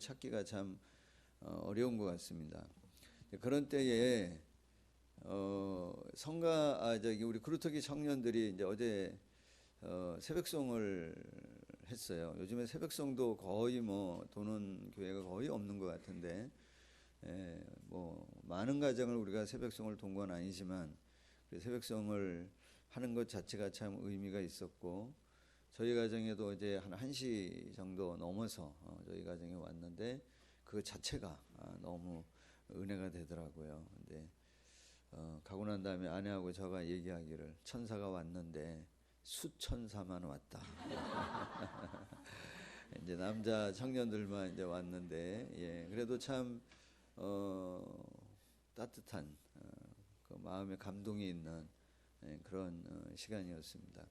흔적을 찾기가 참 어려운 것 같습니다. 그런 때에 우리 그루터기 청년들이 이제 어제 새벽송을 했어요. 요즘에 새벽송도 거의 도는 교회가 거의 없는 것 같은데, 많은 가정을 우리가 새벽송을 돈 건 아니지만 새벽송을 하는 것 자체가 참 의미가 있었고, 저희 가정에도 어제 한 1시 정도 넘어서 저희 가정에 왔는데 그 자체가 너무 은혜가 되더라고요. 근데 가고 난 다음에 아내하고 저가 얘기하기를 천사가 왔는데 수천사만 왔다. 이제 남자 청년들만 이제 왔는데, 그래도 참 따뜻한 그 마음에 감동이 있는 그런 시간이었습니다.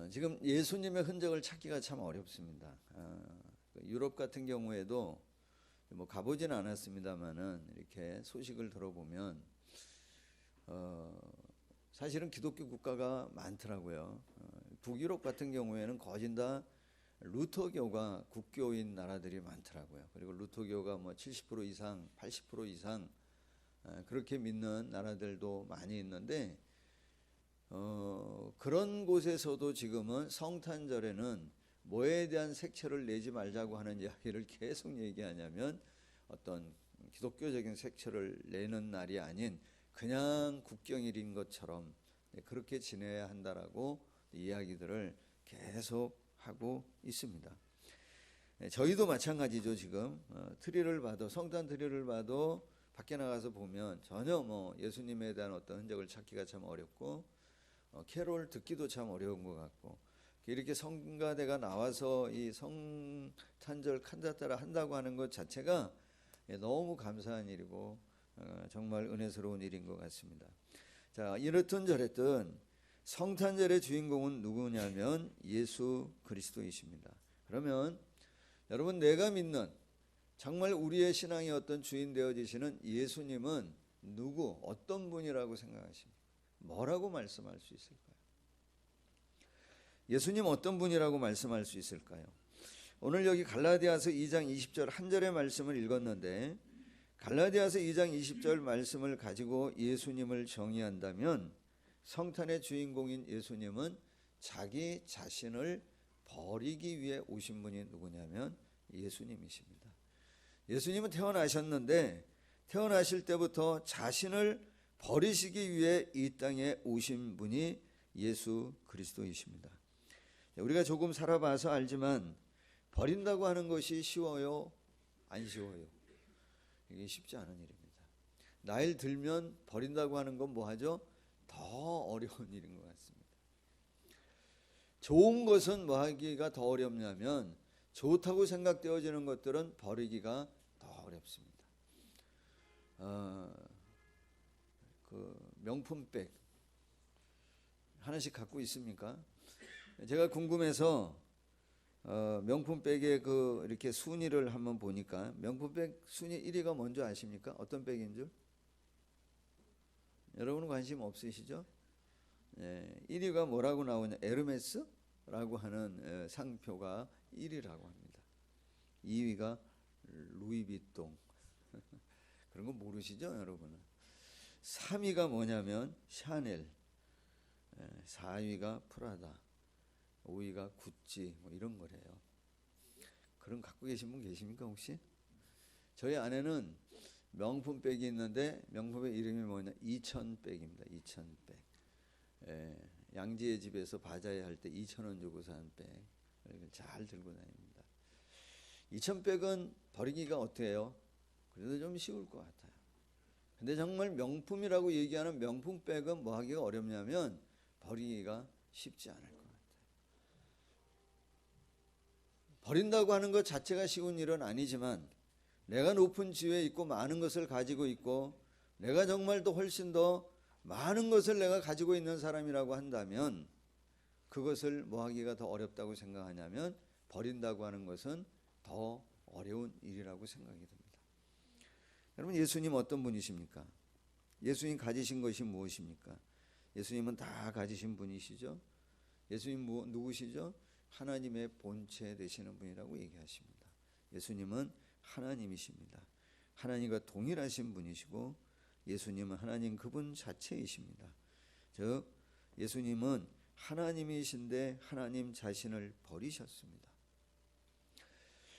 지금 예수님의 흔적을 찾기가 참 어렵습니다. 유럽 같은 경우에도 가보지는 않았습니다만은 이렇게 소식을 들어보면 사실은 기독교 국가가 많더라고요. 북유럽 같은 경우에는 거진 다 루터교가 국교인 나라들이 많더라고요. 그리고 루터교가 70% 이상, 80% 이상 그렇게 믿는 나라들도 많이 있는데, 그런 곳에서도 지금은 성탄절에는 뭐에 대한 색채를 내지 말자고 하는 이야기를 계속 얘기하냐면 어떤 기독교적인 색채를 내는 날이 아닌 그냥 국경일인 것처럼 그렇게 지내야 한다라고 이야기들을 계속 하고 있습니다. 저희도 마찬가지죠. 지금 트리를 봐도, 성탄 트리를 봐도 밖에 나가서 보면 전혀 예수님에 대한 어떤 흔적을 찾기가 참 어렵고, 캐롤 듣기도 참 어려운 것 같고, 이렇게 성가대가 나와서 이 성탄절 칸타타를 한다고 하는 것 자체가 너무 감사한 일이고 정말 은혜스러운 일인 것 같습니다. 자, 이렇든 저랬든 성탄절의 주인공은 누구냐면 예수 그리스도이십니다. 그러면 여러분, 내가 믿는 정말 우리의 신앙의 어떤 주인 되어지시는 예수님은 누구, 어떤 분이라고 생각하십니까? 뭐라고 말씀할 수 있을까요? 예수님 어떤 분이라고 말씀할 수 있을까요? 오늘 여기 갈라디아서 2장 20절 한 절의 말씀을 읽었는데, 갈라디아서 2장 20절 말씀을 가지고 예수님을 정의한다면 성탄의 주인공인 예수님은 자기 자신을 버리기 위해 오신 분이 누구냐면 예수님이십니다. 예수님은 태어나셨는데 태어나실 때부터 자신을 버리시기 위해 이 땅에 오신 분이 예수 그리스도이십니다. 우리가 조금 살아봐서 알지만 버린다고 하는 것이 쉬워요? 안 쉬워요? 이게 쉽지 않은 일입니다. 나이 들면 버린다고 하는 건 뭐하죠? 더 어려운 일인 것 같습니다. 좋은 것은 뭐하기가 더 어렵냐면 좋다고 생각되어지는 것들은 버리기가 더 어렵습니다. 그 명품백 하나씩 갖고 있습니까? 제가 궁금해서 명품백의 이렇게 순위를 한번 보니까 명품백 순위 1위가 뭔지 아십니까? 어떤 백인 줄? 여러분은 관심 없으시죠? 1위가 뭐라고 나오냐? 에르메스라고 하는 상표가 1위라고 합니다. 2위가 루이비통. 그런 거 모르시죠, 여러분은? 3위가 뭐냐면 샤넬, 4위가 프라다, 5위가 구찌, 이런 거래요. 그런 갖고 계신 분 계십니까 혹시? 저희 아내는 명품백이 있는데 명품백 이름이 뭐냐? 이천백입니다. 이천백. 양지의 집에서 바자회 할 때 2,000원 주고 산 백. 잘 들고 다닙니다. 이천백은 버리기가 어때요? 그래도 좀 쉬울 것 같아요. 근데 정말 명품이라고 얘기하는 명품백은 뭐 하기가 어렵냐면 버리기가 쉽지 않을 것 같아요. 버린다고 하는 것 자체가 쉬운 일은 아니지만 내가 높은 지위에 있고 많은 것을 가지고 있고 내가 정말 더 훨씬 더 많은 것을 내가 가지고 있는 사람이라고 한다면 그것을 뭐 하기가 더 어렵다고 생각하냐면 버린다고 하는 것은 더 어려운 일이라고 생각이 듭니다. 여러분, 예수님 어떤 분이십니까? 예수님 가지신 것이 무엇입니까? 예수님은 다 가지신 분이시죠. 예수님 누구시죠? 하나님의 본체 되시는 분이라고 얘기하십니다. 예수님은 하나님이십니다. 하나님과 동일하신 분이시고 예수님은 하나님 그분 자체이십니다. 즉 예수님은 하나님이신데 하나님 자신을 버리셨습니다.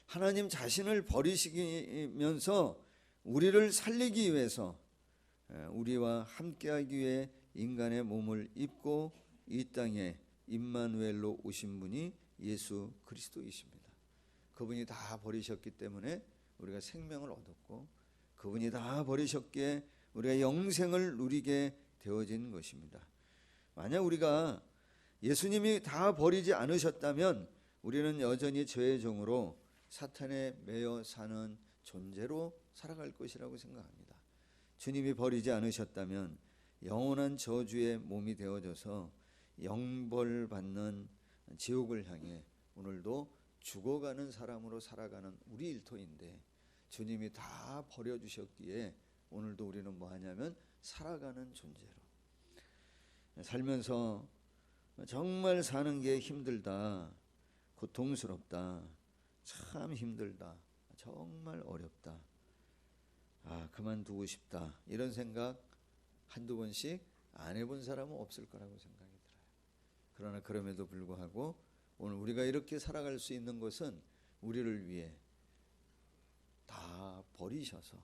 하나님 자신을 버리시면서 우리를 살리기 위해서 우리와 함께하기 위해 인간의 몸을 입고 이 땅에 임마누엘로 오신 분이 예수 그리스도이십니다. 그분이 다 버리셨기 때문에 우리가 생명을 얻었고 그분이 다 버리셨기에 우리가 영생을 누리게 되어진 것입니다. 만약 우리가 예수님이 다 버리지 않으셨다면 우리는 여전히 죄의 종으로 사탄에 매여 사는 존재로 살아갈 것이라고 생각합니다. 주님이 버리지 않으셨다면 영원한 저주의 몸이 되어져서 영벌받는 지옥을 향해 오늘도 죽어가는 사람으로 살아가는 우리 일터인데 주님이 다 버려주셨기에 오늘도 우리는 뭐하냐면 살아가는 존재로 살면서 정말 사는 게 힘들다, 고통스럽다, 참 힘들다, 정말 어렵다, 그만두고 싶다, 이런 생각 한두 번씩 안 해본 사람은 없을 거라고 생각이 들어요. 그러나 그럼에도 불구하고 오늘 우리가 이렇게 살아갈 수 있는 것은 우리를 위해 다 버리셔서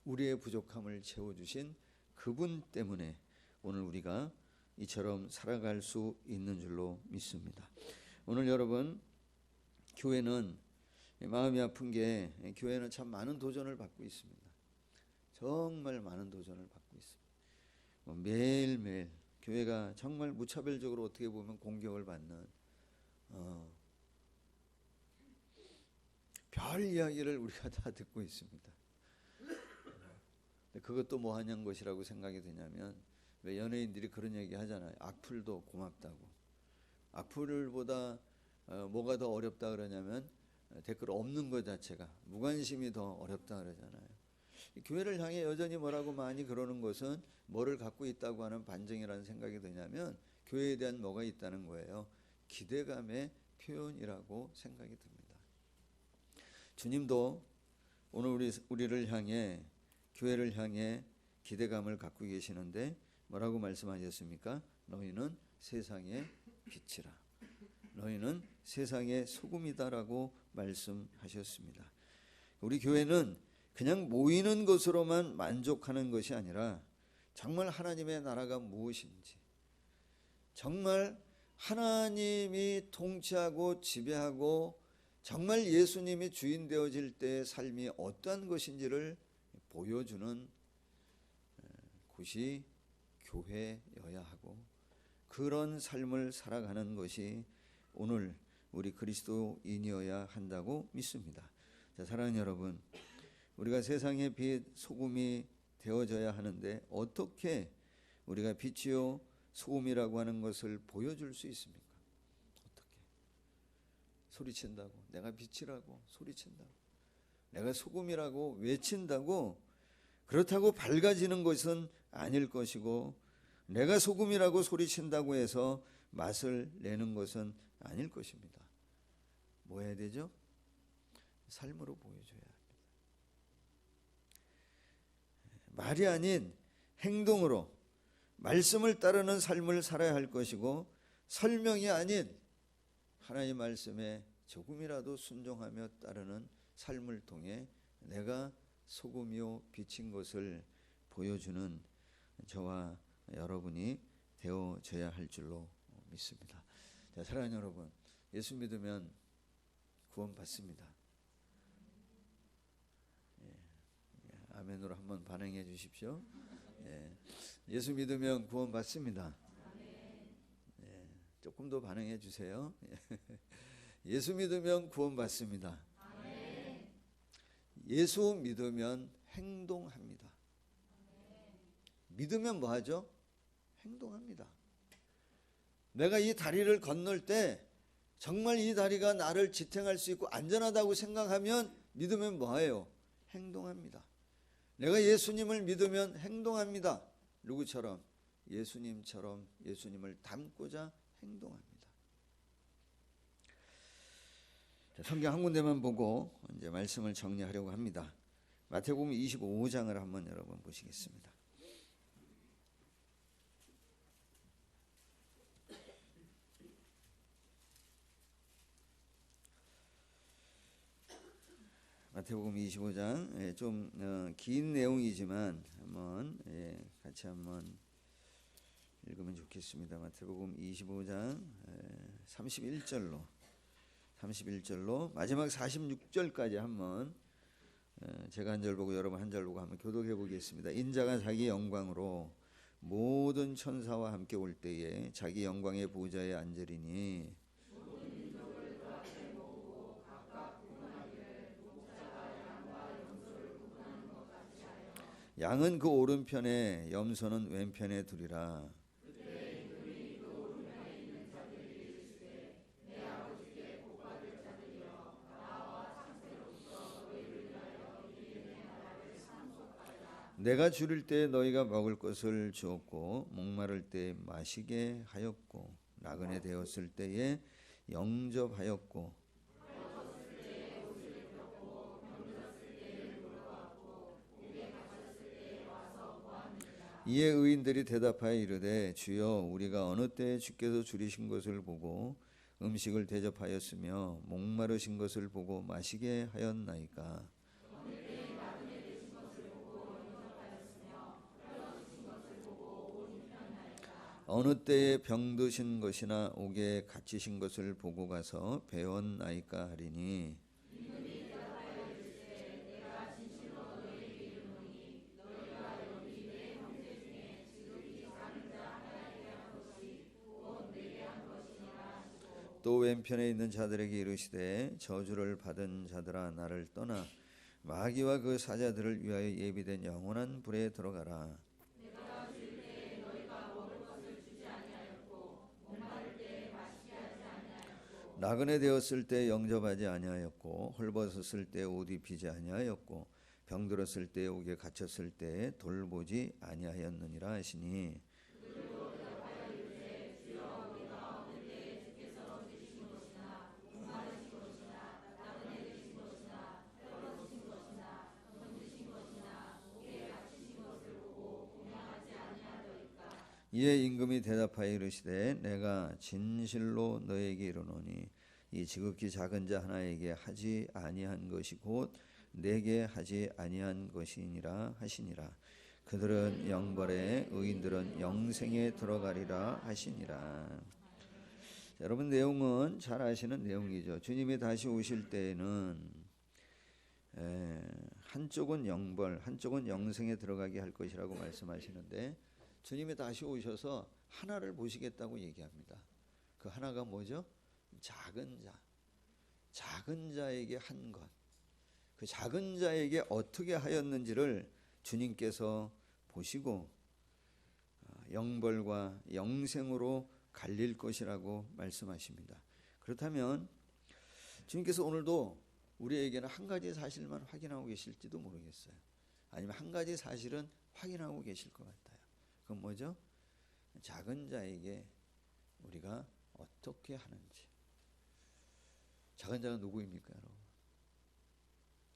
우리의 부족함을 채워주신 그분 때문에 오늘 우리가 이처럼 살아갈 수 있는 줄로 믿습니다. 오늘 여러분, 교회는 마음이 아픈 게 교회는 참 많은 도전을 받고 있습니다. 정말 많은 도전을 받고 있습니다. 매일매일 교회가 정말 무차별적으로 어떻게 보면 공격을 받는 별 이야기를 우리가 다 듣고 있습니다. 그것도 뭐 하냐는 것이라고 생각이 드냐면 왜 연예인들이 그런 얘기 하잖아요. 악플도 고맙다고. 악플보다 뭐가 더 어렵다 그러냐면 댓글 없는 것 자체가, 무관심이 더 어렵다 그러잖아요. 교회를 향해 여전히 뭐라고 많이 그러는 것은 뭐를 갖고 있다고 하는 반증이라는 생각이 드냐면 교회에 대한 뭐가 있다는 거예요. 기대감의 표현이라고 생각이 듭니다. 주님도 오늘 우리를 향해, 교회를 향해 기대감을 갖고 계시는데 뭐라고 말씀하셨습니까? 너희는 세상의 빛이라. 너희는 세상의 소금이다라고 말씀하셨습니다. 우리 교회는 그냥 모이는 것으로만 만족하는 것이 아니라 정말 하나님의 나라가 무엇인지, 정말 하나님이 통치하고 지배하고 정말 예수님이 주인 되어질 때의 삶이 어떠한 것인지를 보여주는 곳이 교회여야 하고 그런 삶을 살아가는 것이 오늘 우리 그리스도인이어야 한다고 믿습니다. 자, 사랑하는 여러분, 우리가 세상의 빛, 소금이 되어져야 하는데 어떻게 우리가 빛이요 소금이라고 하는 것을 보여줄 수 있습니까? 어떻게? 소리친다고, 내가 빛이라고 소리친다고, 내가 소금이라고 외친다고 그렇다고 밝아지는 것은 아닐 것이고, 내가 소금이라고 소리친다고 해서 맛을 내는 것은 아닐 것입니다. 뭐 해야 되죠? 삶으로 보여줘야 합니다. 말이 아닌 행동으로 말씀을 따르는 삶을 살아야 할 것이고, 설명이 아닌 하나님 말씀에 조금이라도 순종하며 따르는 삶을 통해 내가 소금이요 빛인 것을 보여주는 저와 여러분이 되어져야 할 줄로 믿습니다. 자, 사랑하는 여러분, 예수 믿으면 구원 받습니다. 아멘으로 한번 반응해 주십시오. 예수 믿으면 구원 받습니다. 조금 더 반응해 주세요. 예수 믿으면 구원 받습니다. 예수 믿으면 행동합니다. 믿으면 뭐 하죠? 행동합니다. 내가 이 다리를 건널 때 정말 이 다리가 나를 지탱할 수 있고 안전하다고 생각하면 믿으면 뭐 해요? 행동합니다. 내가 예수님을 믿으면 행동합니다. 누구처럼? 예수님처럼 예수님을 닮고자 행동합니다. 성경 한 군데만 보고 이제 말씀을 정리하려고 합니다. 마태복음 25장을 한번 여러분 보시겠습니다. 마태복음 25장 좀 긴 내용이지만 한번 같이 한번 읽으면 좋겠습니다. 마태복음 25장 31절로 마지막 46절까지 한번 제가 한 절 보고 여러분 한 절 보고 한번 교독해 보겠습니다. 인자가 자기 영광으로 모든 천사와 함께 올 때에 자기 영광의 보좌에 앉으리니 양은 그 오른편에 염소는 왼편에 두리라. 내가 줄일 때 너희가 먹을 것을 주었고 목마를 때 마시게 하였고 나그네 되었을 때에 영접하였고 이에 의인들이 대답하여 이르되 주여 우리가 어느 때에 주께서 줄이신 것을 보고 음식을 대접하였으며 목마르신 것을 보고 마시게 하였나이까. 어느 때에 병드신 것이나 옥에 갇히신 것을 보고 가서 배웠나이까 하리니 또 왼편에 있는 자들에게 이르시되 저주를 받은 자들아 나를 떠나 마귀와 그 사자들을 위하여 예비된 영원한 불에 들어가라. 나그네 되었을 때 영접하지 아니하였고 헐벗었을 때 옷 입히지 아니하였고 병들었을 때 옥에 갇혔을 때 돌보지 아니하였느니라 하시니 이에 임금이 대답하여 이르시되 내가 진실로 너에게 이르노니 이 지극히 작은 자 하나에게 하지 아니한 것이 곧 내게 하지 아니한 것이니라 하시니라. 그들은 영벌에 의인들은 영생에 들어가리라 하시니라. 여러분 내용은 잘 아시는 내용이죠. 주님이 다시 오실 때에는 한쪽은 영벌, 한쪽은 영생에 들어가게 할 것이라고 말씀하시는데 주님이 다시 오셔서 하나를 보시겠다고 얘기합니다. 그 하나가 뭐죠? 작은 자. 작은 자에게 한 것. 그 작은 자에게 어떻게 하였는지를 주님께서 보시고 영벌과 영생으로 갈릴 것이라고 말씀하십니다. 그렇다면 주님께서 오늘도 우리에게는 한 가지 사실만 확인하고 계실지도 모르겠어요. 아니면 한 가지 사실은 확인하고 계실 것 같아요. 그건 뭐죠? 작은 자에게 우리가 어떻게 하는지. 작은 자가 누구입니까, 여러분?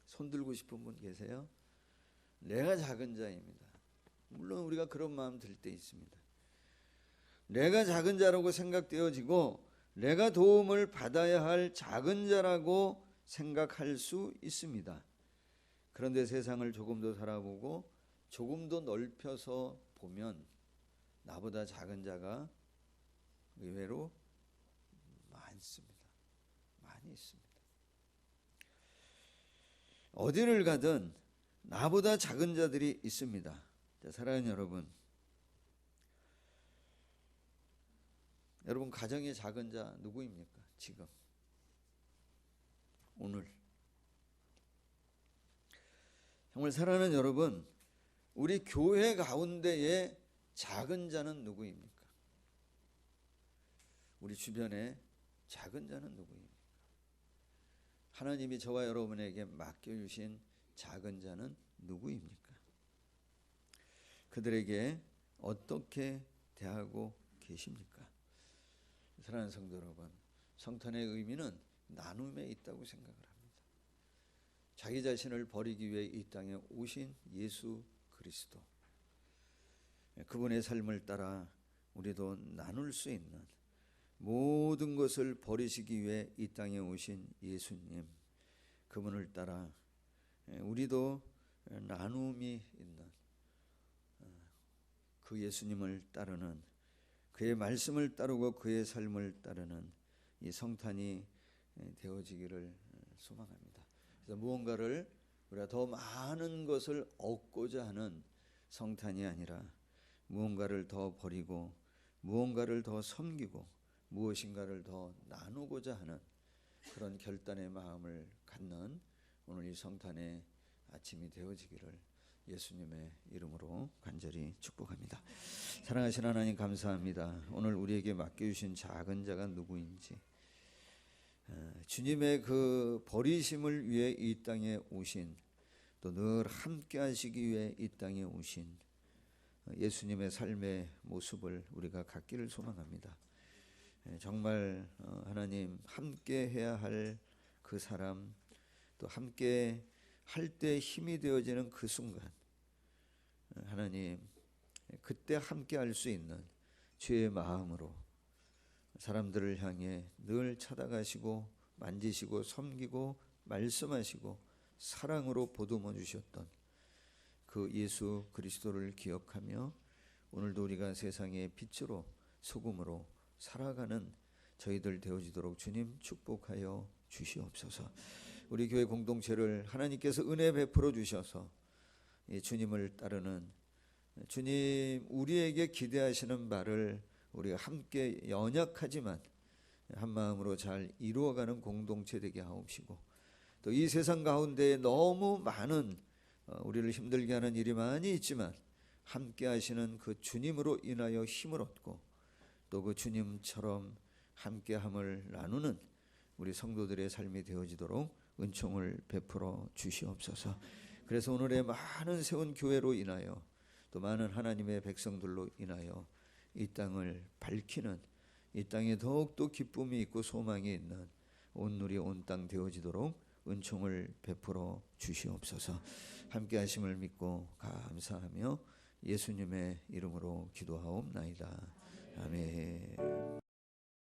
손 들고 싶은 분 계세요? 내가 작은 자입니다. 물론 우리가 그런 마음 들 때 있습니다. 내가 작은 자라고 생각되어지고 내가 도움을 받아야 할 작은 자라고 생각할 수 있습니다. 그런데 세상을 조금 더 살아보고 조금 더 넓혀서 보면 나보다 작은 자가 의외로 많습니다. 많이 있습니다. 어디를 가든 나보다 작은 자들이 있습니다. 자, 사랑하는 여러분 가정의 작은 자 누구입니까? 지금 오늘 정말 사랑하는 여러분, 우리 교회 가운데의 작은 자는 누구입니까? 우리 주변에 작은 자는 누구입니까? 하나님이 저와 여러분에게 맡겨주신 작은 자는 누구입니까? 그들에게 어떻게 대하고 계십니까? 사랑하는 성도 여러분, 성탄의 의미는 나눔에 있다고 생각을 합니다. 자기 자신을 버리기 위해 이 땅에 오신 예수 그리스도, 그분의 삶을 따라 우리도 나눌 수 있는, 모든 것을 버리시기 위해 이 땅에 오신 예수님, 그분을 따라 우리도 나눔이 있는, 그 예수님을 따르는, 그의 말씀을 따르고 그의 삶을 따르는 이 성탄이 되어지기를 소망합니다. 그래서 무언가를 우리가 더 많은 것을 얻고자 하는 성탄이 아니라 무언가를 더 버리고 무언가를 더 섬기고 무엇인가를 더 나누고자 하는 그런 결단의 마음을 갖는 오늘 이 성탄의 아침이 되어지기를 예수님의 이름으로 간절히 축복합니다. 사랑하신 하나님, 감사합니다. 오늘 우리에게 맡겨주신 작은 자가 누구인지, 주님의 그 버리심을 위해 이 땅에 오신, 또 늘 함께 하시기 위해 이 땅에 오신 예수님의 삶의 모습을 우리가 갖기를 소망합니다. 정말 하나님, 함께 해야 할 그 사람, 또 함께 할 때 힘이 되어지는 그 순간, 하나님, 그때 함께 할 수 있는 주의 마음으로 사람들을 향해 늘 찾아가시고 만지시고 섬기고 말씀하시고 사랑으로 보듬어 주셨던 그 예수 그리스도를 기억하며 오늘도 우리가 세상의 빛으로 소금으로 살아가는 저희들 되어지도록 주님 축복하여 주시옵소서. 우리 교회 공동체를 하나님께서 은혜 베풀어 주셔서 주님을 따르는, 주님 우리에게 기대하시는 바를 우리가 함께 연약하지만 한 마음으로 잘 이루어가는 공동체 되게 하옵시고, 또 이 세상 가운데 너무 많은 우리를 힘들게 하는 일이 많이 있지만 함께 하시는 그 주님으로 인하여 힘을 얻고 또 그 주님처럼 함께함을 나누는 우리 성도들의 삶이 되어지도록 은총을 베풀어 주시옵소서. 그래서 오늘의 많은 세운 교회로 인하여 또 많은 하나님의 백성들로 인하여 이 땅을 밝히는, 이 땅에 더욱더 기쁨이 있고 소망이 있는 온누리 온 땅 되어지도록 은총을 베풀어 주시옵소서. 함께 하심을 믿고 감사하며 예수님의 이름으로 기도하옵나이다. 아멘.